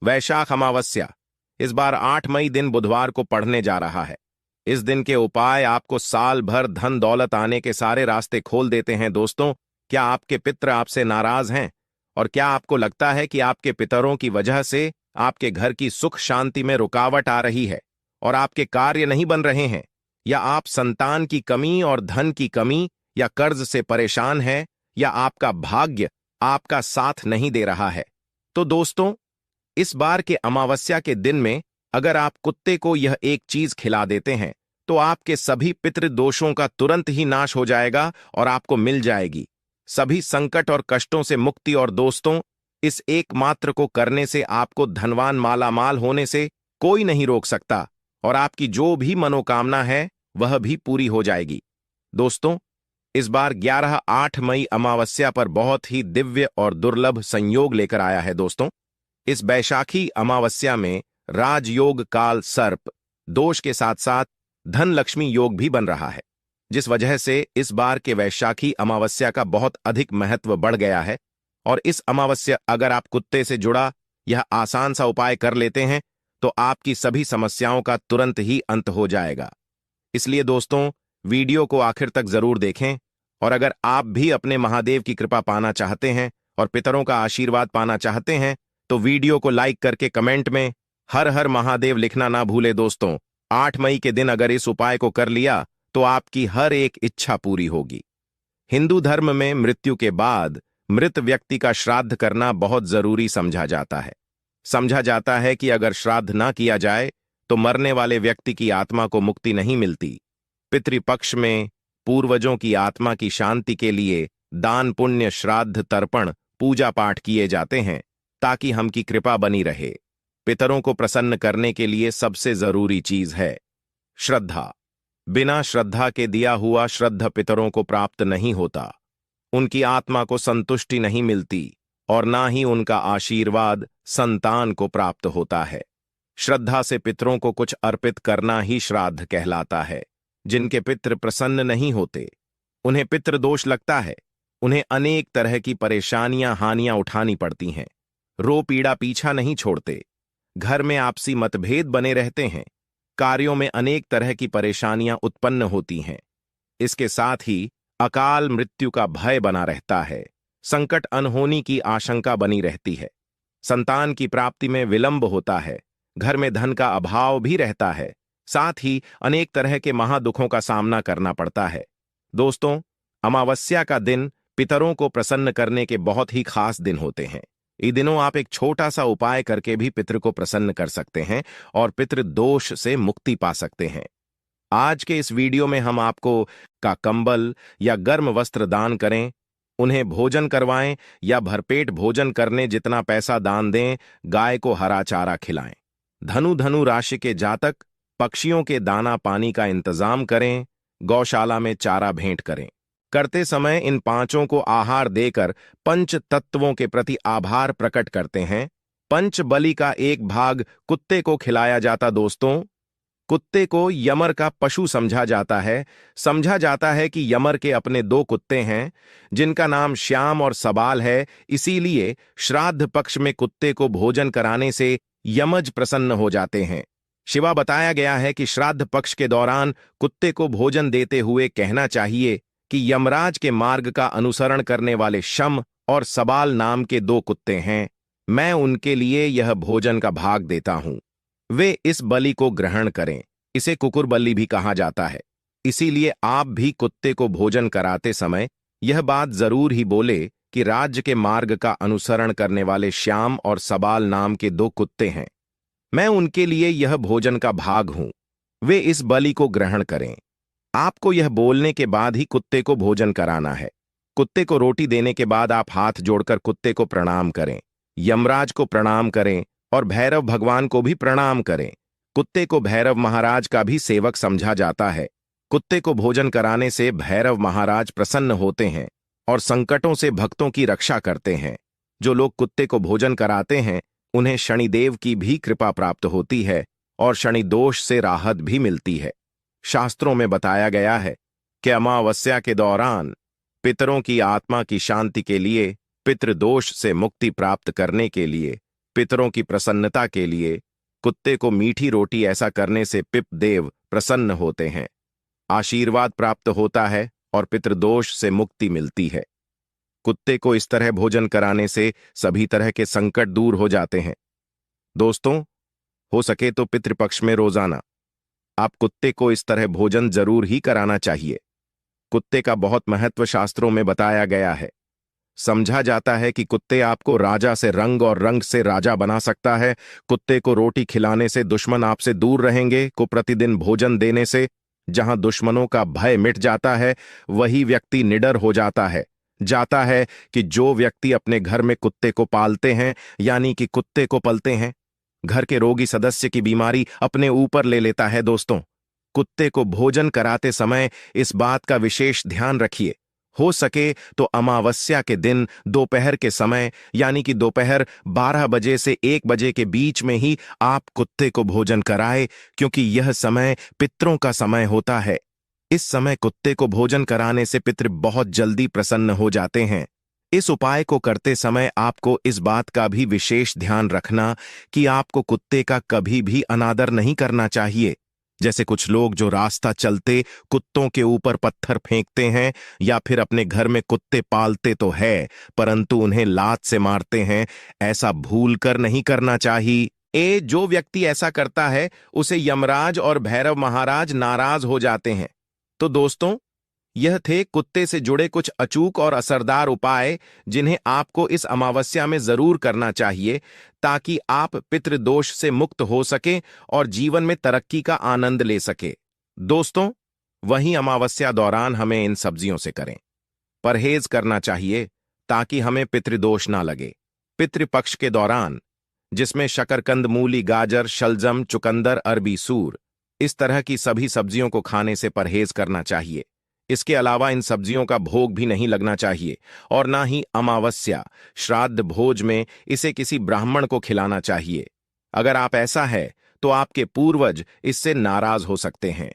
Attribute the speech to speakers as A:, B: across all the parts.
A: वैशाख अमावस्या इस बार 8 मई दिन बुधवार को पड़ने जा रहा है। इस दिन के उपाय आपको साल भर धन दौलत आने के सारे रास्ते खोल देते हैं। दोस्तों, क्या आपके पितर आपसे नाराज हैं? और क्या आपको लगता है कि आपके पितरों की वजह से आपके घर की सुख शांति में रुकावट आ रही है और आपके कार्य नहीं बन रहे हैं? या आप संतान की कमी और धन की कमी या कर्ज से परेशान हैं, या आपका भाग्य आपका साथ नहीं दे रहा है? तो दोस्तों, इस बार के अमावस्या के दिन में अगर आप कुत्ते को यह एक चीज खिला देते हैं तो आपके सभी पितृदोषों का तुरंत ही नाश हो जाएगा और आपको मिल जाएगी सभी संकट और कष्टों से मुक्ति। और दोस्तों, इस एकमात्र को करने से आपको धनवान मालामाल होने से कोई नहीं रोक सकता और आपकी जो भी मनोकामना है वह भी पूरी हो जाएगी। दोस्तों, इस बार 11-8 मई अमावस्या पर बहुत ही दिव्य और दुर्लभ संयोग लेकर आया है। दोस्तों, इस बैशाखी अमावस्या में राजयोग काल सर्प दोष के साथ साथ धन लक्ष्मी योग भी बन रहा है, जिस वजह से इस बार के वैशाखी अमावस्या का बहुत अधिक महत्व बढ़ गया है। और इस अमावस्या अगर आप कुत्ते से जुड़ा यह आसान सा उपाय कर लेते हैं तो आपकी सभी समस्याओं का तुरंत ही अंत हो जाएगा। इसलिए दोस्तों, वीडियो को आखिर तक जरूर देखें। और अगर आप भी अपने महादेव की कृपा पाना चाहते हैं और पितरों का आशीर्वाद पाना चाहते हैं तो वीडियो को लाइक करके कमेंट में हर हर महादेव लिखना ना भूले। दोस्तों, 8 मई के दिन अगर इस उपाय को कर लिया तो आपकी हर एक इच्छा पूरी होगी। हिंदू धर्म में मृत्यु के बाद मृत व्यक्ति का श्राद्ध करना बहुत जरूरी समझा जाता है। समझा जाता है कि अगर श्राद्ध ना किया जाए तो मरने वाले व्यक्ति की आत्मा को मुक्ति नहीं मिलती। पितृपक्ष में पूर्वजों की आत्मा की शांति के लिए दान पुण्य श्राद्ध तर्पण पूजा पाठ किए जाते हैं ताकि हम की कृपा बनी रहे। पितरों को प्रसन्न करने के लिए सबसे जरूरी चीज है श्रद्धा। बिना श्रद्धा के दिया हुआ श्रद्ध पितरों को प्राप्त नहीं होता, उनकी आत्मा को संतुष्टि नहीं मिलती और ना ही उनका आशीर्वाद संतान को प्राप्त होता है। श्रद्धा से पितरों को कुछ अर्पित करना ही श्राद्ध कहलाता है। जिनके पितृ प्रसन्न नहीं होते, उन्हें पितृदोष लगता है, उन्हें अनेक तरह की परेशानियां हानियां उठानी पड़ती हैं। रो पीड़ा पीछा नहीं छोड़ते, घर में आपसी मतभेद बने रहते हैं, कार्यों में अनेक तरह की परेशानियां उत्पन्न होती हैं। इसके साथ ही अकाल मृत्यु का भय बना रहता है, संकट अनहोनी की आशंका बनी रहती है, संतान की प्राप्ति में विलंब होता है, घर में धन का अभाव भी रहता है, साथ ही अनेक तरह के महादुखों का सामना करना पड़ता है। दोस्तों, अमावस्या का दिन पितरों को प्रसन्न करने के बहुत ही खास दिन होते हैं। इन दिनों आप एक छोटा सा उपाय करके भी पितृ को प्रसन्न कर सकते हैं और पितृ दोष से मुक्ति पा सकते हैं। आज के इस वीडियो में हम आपको का कंबल या गर्म वस्त्र दान करें, उन्हें भोजन करवाएं या भरपेट भोजन करने जितना पैसा दान दें, गाय को हरा चारा खिलाएं। धनु राशि के जातक पक्षियों के दाना पानी का इंतजाम करें, गौशाला में चारा भेंट करें। करते समय इन पांचों को आहार देकर पंच तत्वों के प्रति आभार प्रकट करते हैं। पंच बलि का एक भाग कुत्ते को खिलाया जाता। दोस्तों, कुत्ते को यमर का पशु समझा जाता है। समझा जाता है कि यमर के अपने 2 कुत्ते हैं जिनका नाम श्याम और सबाल है। इसीलिए श्राद्ध पक्ष में कुत्ते को भोजन कराने से यमज प्रसन्न हो जाते हैं। शिवा बताया गया है कि श्राद्ध पक्ष के दौरान कुत्ते को भोजन देते हुए कहना चाहिए कि यमराज के मार्ग का अनुसरण करने वाले शम और सबाल नाम के 2 कुत्ते हैं, मैं उनके लिए यह भोजन का भाग देता हूं, वे इस बलि को ग्रहण करें। इसे कुकुर बलि भी कहा जाता है। इसीलिए आप भी कुत्ते को भोजन कराते समय यह बात जरूर ही बोले कि राज्य के मार्ग का अनुसरण करने वाले श्याम और सबाल नाम के 2 कुत्ते हैं, मैं उनके लिए यह भोजन का भाग हूं, वे इस बलि को ग्रहण करें। आपको यह बोलने के बाद ही कुत्ते को भोजन कराना है। कुत्ते को रोटी देने के बाद आप हाथ जोड़कर कुत्ते को प्रणाम करें, यमराज को प्रणाम करें और भैरव भगवान को भी प्रणाम करें। कुत्ते को भैरव महाराज का भी सेवक समझा जाता है। कुत्ते को भोजन कराने से भैरव महाराज प्रसन्न होते हैं और संकटों से भक्तों की रक्षा करते हैं। जो लोग कुत्ते को भोजन कराते हैं उन्हें शनिदेव की भी कृपा प्राप्त होती है और शनि दोष से राहत भी मिलती है। शास्त्रों में बताया गया है कि अमावस्या के दौरान पितरों की आत्मा की शांति के लिए, पितृदोष से मुक्ति प्राप्त करने के लिए पितरों की प्रसन्नता के लिए कुत्ते को मीठी रोटी ऐसा करने से पिप देव प्रसन्न होते हैं, आशीर्वाद प्राप्त होता है और पितृदोष से मुक्ति मिलती है। कुत्ते को इस तरह भोजन कराने से सभी तरह के संकट दूर हो जाते हैं। दोस्तों, हो सके तो पितृपक्ष में रोजाना आप कुत्ते को इस तरह भोजन जरूर ही कराना चाहिए। कुत्ते का बहुत महत्व शास्त्रों में बताया गया है। समझा जाता है कि कुत्ते आपको राजा से रंग और रंग से राजा बना सकता है। कुत्ते को रोटी खिलाने से दुश्मन आपसे दूर रहेंगे। को प्रतिदिन भोजन देने से जहां दुश्मनों का भय मिट जाता है, वही व्यक्ति निडर हो जाता है कि जो व्यक्ति अपने घर में कुत्ते को पालते हैं, यानी कि कुत्ते को पलते हैं, घर के रोगी सदस्य की बीमारी अपने ऊपर ले लेता है। दोस्तों, कुत्ते को भोजन कराते समय इस बात का विशेष ध्यान रखिए। हो सके तो अमावस्या के दिन दोपहर के समय, यानी कि दोपहर 12 बजे से 1 बजे के बीच में ही आप कुत्ते को भोजन कराएं, क्योंकि यह समय पितरों का समय होता है। इस समय कुत्ते को भोजन कराने से पितृ बहुत जल्दी प्रसन्न हो जाते हैं। इस उपाय को करते समय आपको इस बात का भी विशेष ध्यान रखना कि आपको कुत्ते का कभी भी अनादर नहीं करना चाहिए। जैसे कुछ लोग जो रास्ता चलते कुत्तों के ऊपर पत्थर फेंकते हैं, या फिर अपने घर में कुत्ते पालते तो है परंतु उन्हें लात से मारते हैं। ऐसा भूल कर नहीं करना चाहिए। जो व्यक्ति ऐसा करता है उसे यमराज और भैरव महाराज नाराज हो जाते हैं। तो दोस्तों, यह थे कुत्ते से जुड़े कुछ अचूक और असरदार उपाय जिन्हें आपको इस अमावस्या में जरूर करना चाहिए, ताकि आप पितृदोष से मुक्त हो सकें और जीवन में तरक्की का आनंद ले सके। दोस्तों, वहीं अमावस्या दौरान हमें इन सब्जियों से करें परहेज करना चाहिए, ताकि हमें पितृदोष ना लगे। पितृपक्ष के दौरान, जिसमें शकरकंद, मूली, गाजर, शलजम, चुकंदर, अरबी, सूर, इस तरह की सभी सब्जियों को खाने से परहेज करना चाहिए। इसके अलावा इन सब्जियों का भोग भी नहीं लगना चाहिए और ना ही अमावस्या श्राद्ध भोज में इसे किसी ब्राह्मण को खिलाना चाहिए। अगर आप ऐसा है तो आपके पूर्वज इससे नाराज हो सकते हैं।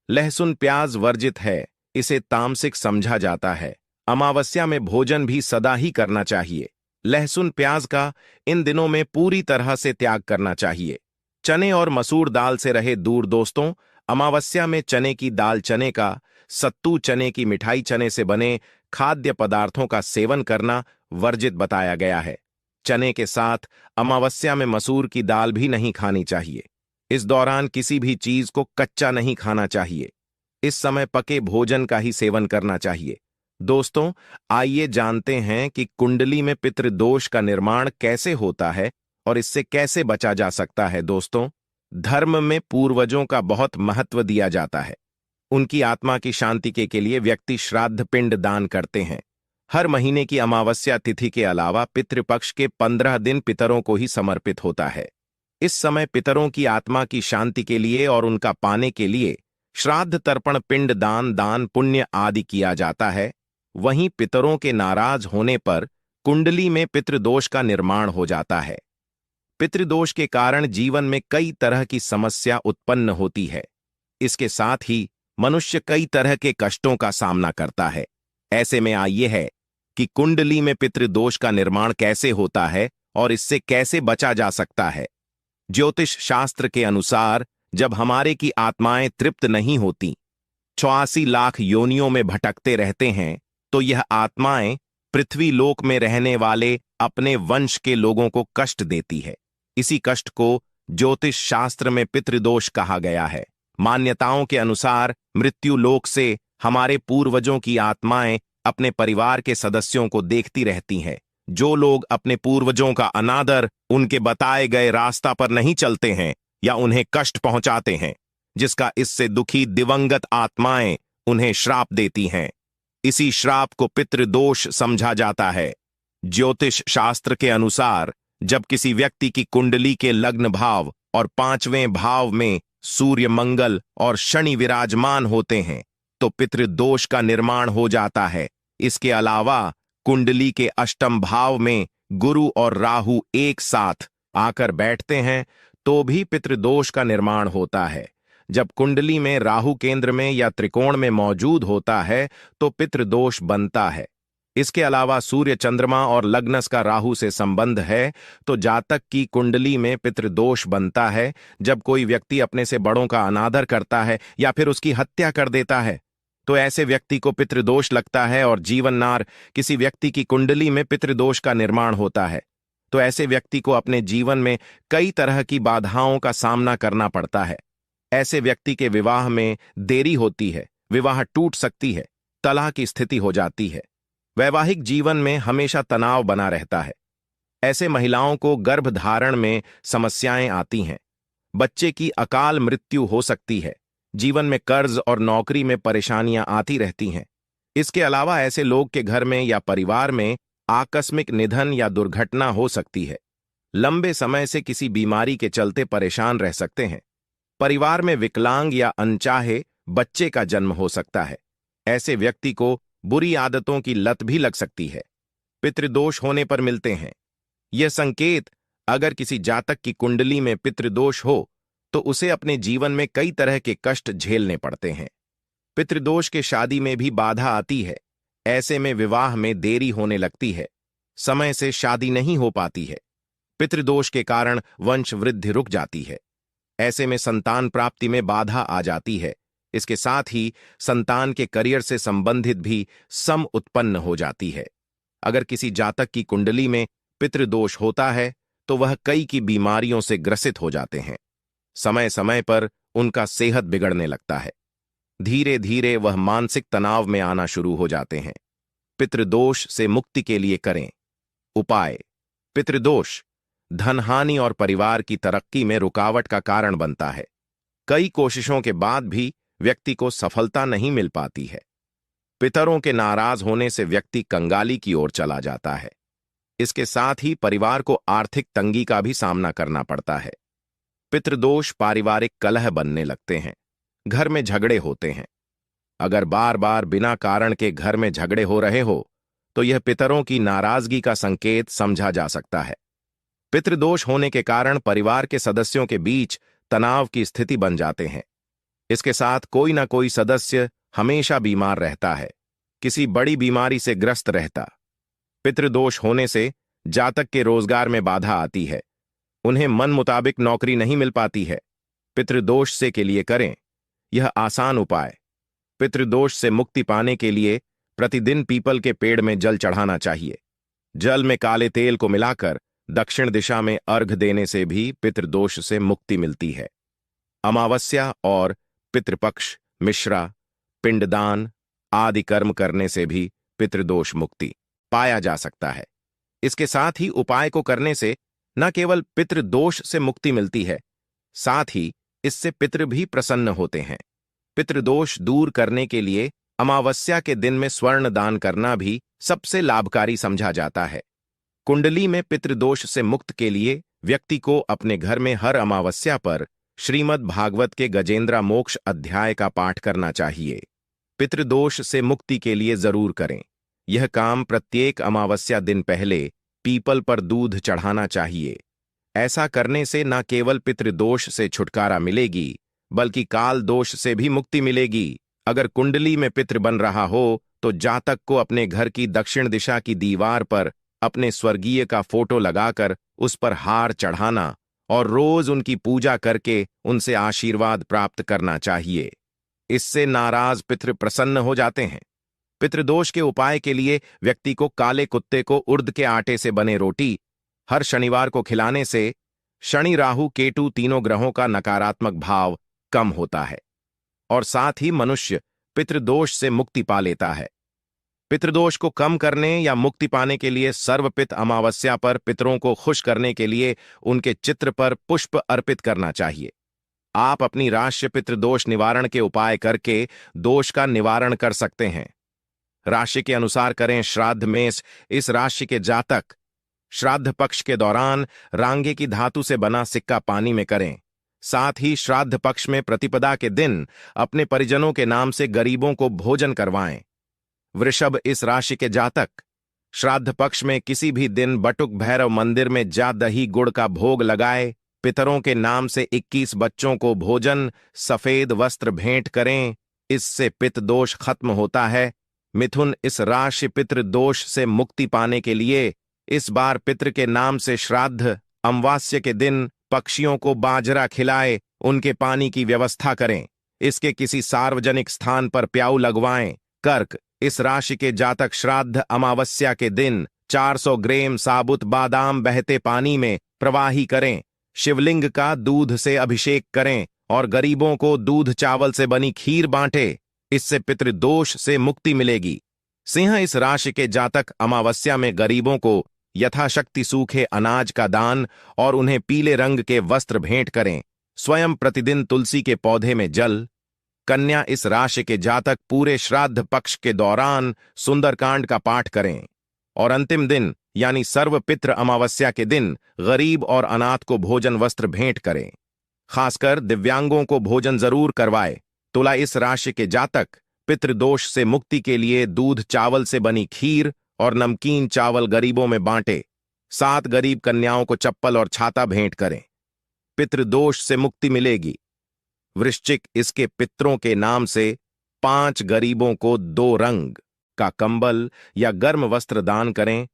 A: लहसुन प्याज वर्जित है, इसे तामसिक समझा जाता है। अमावस्या में भोजन भी सदा ही करना चाहिए। लहसुन प्याज का इन दिनों में पूरी तरह से त्याग करना चाहिए। चने और मसूर दाल से रहे दूर। दोस्तों, अमावस्या में चने की दाल, चने का सत्तू, चने की मिठाई, चने से बने खाद्य पदार्थों का सेवन करना वर्जित बताया गया है। चने के साथ अमावस्या में मसूर की दाल भी नहीं खानी चाहिए। इस दौरान किसी भी चीज को कच्चा नहीं खाना चाहिए। इस समय पके भोजन का ही सेवन करना चाहिए। दोस्तों, आइए जानते हैं कि कुंडली में पितृदोष का निर्माण कैसे होता है और इससे कैसे बचा जा सकता है। दोस्तों, धर्म में पूर्वजों का बहुत महत्व दिया जाता है। उनकी आत्मा की शांति के लिए व्यक्ति श्राद्ध पिंड दान करते हैं। हर महीने की अमावस्या तिथि के अलावा पितृपक्ष के 15 दिन पितरों को ही समर्पित होता है। इस समय पितरों की आत्मा की शांति के लिए और उनका पाने के लिए श्राद्ध, तर्पण, पिंड दान, दान पुण्य आदि किया जाता है। वहीं पितरों के नाराज होने पर कुंडली में पितृदोष का निर्माण हो जाता है। पितृदोष के कारण जीवन में कई तरह की समस्या उत्पन्न होती है। इसके साथ ही मनुष्य कई तरह के कष्टों का सामना करता है। ऐसे में आइए है कि कुंडली में पितृदोष का निर्माण कैसे होता है और इससे कैसे बचा जा सकता है। ज्योतिष शास्त्र के अनुसार जब हमारे की आत्माएं तृप्त नहीं होती, 84 लाख योनियों में भटकते रहते हैं, तो यह आत्माएं पृथ्वी लोक में रहने वाले अपने वंश के लोगों को कष्ट देती है। इसी कष्ट को ज्योतिष शास्त्र में पितृदोष कहा गया है। मान्यताओं के अनुसार मृत्यु लोक से हमारे पूर्वजों की आत्माएं अपने परिवार के सदस्यों को देखती रहती हैं। जो लोग अपने पूर्वजों का अनादर, उनके बताए गए रास्ता पर नहीं चलते हैं या उन्हें कष्ट पहुंचाते हैं, जिसका इससे दुखी दिवंगत आत्माएं उन्हें श्राप देती हैं। इसी श्राप को पितृदोष समझा जाता है। ज्योतिष शास्त्र के अनुसार जब किसी व्यक्ति की कुंडली के लग्न भाव और 5वें भाव में सूर्य, मंगल और शनि विराजमान होते हैं, तो पितृदोष का निर्माण हो जाता है। इसके अलावा कुंडली के अष्टम भाव में गुरु और राहु एक साथ आकर बैठते हैं तो भी पितृदोष का निर्माण होता है। जब कुंडली में राहु केंद्र में या त्रिकोण में मौजूद होता है तो पितृदोष बनता है। इसके अलावा सूर्य, चंद्रमा और लग्नस का राहु से संबंध है तो जातक की कुंडली में पितृदोष बनता है। जब कोई व्यक्ति अपने से बड़ों का अनादर करता है या फिर उसकी हत्या कर देता है तो ऐसे व्यक्ति को पितृदोष लगता है। और जीवननार किसी व्यक्ति की कुंडली में पितृदोष का निर्माण होता है तो ऐसे व्यक्ति को अपने जीवन में कई तरह की बाधाओं का सामना करना पड़ता है। ऐसे व्यक्ति के विवाह में देरी होती है, विवाह टूट सकती है, तलाक की स्थिति हो जाती है, वैवाहिक जीवन में हमेशा तनाव बना रहता है। ऐसे महिलाओं को गर्भधारण में समस्याएं आती हैं, बच्चे की अकाल मृत्यु हो सकती है, जीवन में कर्ज और नौकरी में परेशानियां आती रहती हैं। इसके अलावा ऐसे लोग के घर में या परिवार में आकस्मिक निधन या दुर्घटना हो सकती है। लंबे समय से किसी बीमारी के चलते परेशान रह सकते हैं। परिवार में विकलांग या अनचाहे बच्चे का जन्म हो सकता है। ऐसे व्यक्ति को बुरी आदतों की लत भी लग सकती है। पितृदोष होने पर मिलते हैं यह संकेत। अगर किसी जातक की कुंडली में पितृदोष हो तो उसे अपने जीवन में कई तरह के कष्ट झेलने पड़ते हैं। पितृदोष के शादी में भी बाधा आती है। ऐसे में विवाह में देरी होने लगती है, समय से शादी नहीं हो पाती है। पितृदोष के कारण वंश वृद्धि रुक जाती है। ऐसे में संतान प्राप्ति में बाधा आ जाती है। इसके साथ ही संतान के करियर से संबंधित भी सम उत्पन्न हो जाती है। अगर किसी जातक की कुंडली में पितृदोष होता है तो वह कई की बीमारियों से ग्रसित हो जाते हैं। समय समय पर उनका सेहत बिगड़ने लगता है। धीरे धीरे वह मानसिक तनाव में आना शुरू हो जाते हैं। पितृदोष से मुक्ति के लिए करें उपाय। पितृदोष धनहानि और परिवार की तरक्की में रुकावट का कारण बनता है। कई कोशिशों के बाद भी व्यक्ति को सफलता नहीं मिल पाती है। पितरों के नाराज होने से व्यक्ति कंगाली की ओर चला जाता है। इसके साथ ही परिवार को आर्थिक तंगी का भी सामना करना पड़ता है। पितृदोष पारिवारिक कलह बनने लगते हैं, घर में झगड़े होते हैं। अगर बार बार बिना कारण के घर में झगड़े हो रहे हो तो यह पितरों की नाराजगी का संकेत समझा जा सकता है। पितृदोष होने के कारण परिवार के सदस्यों के बीच तनाव की स्थिति बन जाते हैं। इसके साथ कोई ना कोई सदस्य हमेशा बीमार रहता है, किसी बड़ी बीमारी से ग्रस्त रहता। पितृदोष होने से जातक के रोजगार में बाधा आती है, उन्हें मन मुताबिक नौकरी नहीं मिल पाती है। पितृदोष से के लिए करें यह आसान उपाय। पितृदोष से मुक्ति पाने के लिए प्रतिदिन पीपल के पेड़ में जल चढ़ाना चाहिए। जल में काले तेल को मिलाकर दक्षिण दिशा में अर्घ देने से भी पितृदोष से मुक्ति मिलती है। अमावस्या और पितृपक्ष, मिश्रा, पिंडदान आदि कर्म करने से भी पितृदोष मुक्ति पाया जा सकता है। इसके साथ ही उपाय को करने से न केवल पितृदोष से मुक्ति मिलती है, साथ ही इससे पितृ भी प्रसन्न होते हैं। पितृदोष दूर करने के लिए अमावस्या के दिन में स्वर्ण दान करना भी सबसे लाभकारी समझा जाता है। कुंडली में पितृदोष से मुक्त के लिए व्यक्ति को अपने घर में हर अमावस्या पर श्रीमद् भागवत के गजेंद्र मोक्ष अध्याय का पाठ करना चाहिए। पितृदोष से मुक्ति के लिए जरूर करें। यह काम प्रत्येक अमावस्या दिन पहले पीपल पर दूध चढ़ाना चाहिए। ऐसा करने से न केवल पितृदोष से छुटकारा मिलेगी बल्कि काल दोष से भी मुक्ति मिलेगी। अगर कुंडली में पितृ बन रहा हो तो जातक को अपने घर की दक्षिण दिशा की दीवार पर अपने स्वर्गीय का फोटो लगाकर उस पर हार चढ़ाना और रोज उनकी पूजा करके उनसे आशीर्वाद प्राप्त करना चाहिए। इससे नाराज पितृ प्रसन्न हो जाते हैं। पितृदोष के उपाय के लिए व्यक्ति को काले कुत्ते को उड़द के आटे से बने रोटी हर शनिवार को खिलाने से शनि, राहु, केतु तीनों ग्रहों का नकारात्मक भाव कम होता है और साथ ही मनुष्य पितृदोष से मुक्ति पा लेता है। पितृदोष को कम करने या मुक्ति पाने के लिए सर्वपित अमावस्या पर पितरों को खुश करने के लिए उनके चित्र पर पुष्प अर्पित करना चाहिए। आप अपनी राशि पितृदोष निवारण के उपाय करके दोष का निवारण कर सकते हैं। राशि के अनुसार करें श्राद्ध मेष। इस राशि के जातक श्राद्ध पक्ष के दौरान रांगे की धातु से बना सिक्का पानी में करें। साथ ही श्राद्ध पक्ष में प्रतिपदा के दिन अपने परिजनों के नाम से गरीबों को भोजन करवाएं। वृषभ इस राशि के जातक श्राद्ध पक्ष में किसी भी दिन बटुक भैरव मंदिर में जा दही गुड़ का भोग लगाए। पितरों के नाम से 21 बच्चों को भोजन, सफेद वस्त्र भेंट करें। इससे पित्त दोष खत्म होता है। मिथुन, इस राशि पितृ दोष से मुक्ति पाने के लिए इस बार पितृ के नाम से श्राद्ध अमावस्या के दिन पक्षियों को बाजरा खिलाए, उनके पानी की व्यवस्था करें। इसके किसी सार्वजनिक स्थान पर प्याऊ लगवाएं। कर्क, इस राशि के जातक श्राद्ध अमावस्या के दिन 400 ग्राम साबुत बादाम बहते पानी में प्रवाही करें। शिवलिंग का दूध से अभिषेक करें और गरीबों को दूध चावल से बनी खीर बांटे। इससे पितृदोष से मुक्ति मिलेगी। सिंह, इस राशि के जातक अमावस्या में गरीबों को यथाशक्ति सूखे अनाज का दान और उन्हें पीले रंग के वस्त्र भेंट करें। स्वयं प्रतिदिन तुलसी के पौधे में जल। कन्या, इस राशि के जातक पूरे श्राद्ध पक्ष के दौरान सुंदरकांड का पाठ करें और अंतिम दिन यानी सर्वपितृ अमावस्या के दिन गरीब और अनाथ को भोजन वस्त्र भेंट करें। खासकर दिव्यांगों को भोजन जरूर करवाए। तुला, इस राशि के जातक पितृदोष से मुक्ति के लिए दूध चावल से बनी खीर और नमकीन चावल गरीबों में बांटे। 7 गरीब कन्याओं को चप्पल और छाता भेंट करें। पितृदोष से मुक्ति मिलेगी। वृश्चिक, इसके पितरों के नाम से 5 गरीबों को 2 रंग का कंबल या गर्म वस्त्र दान करें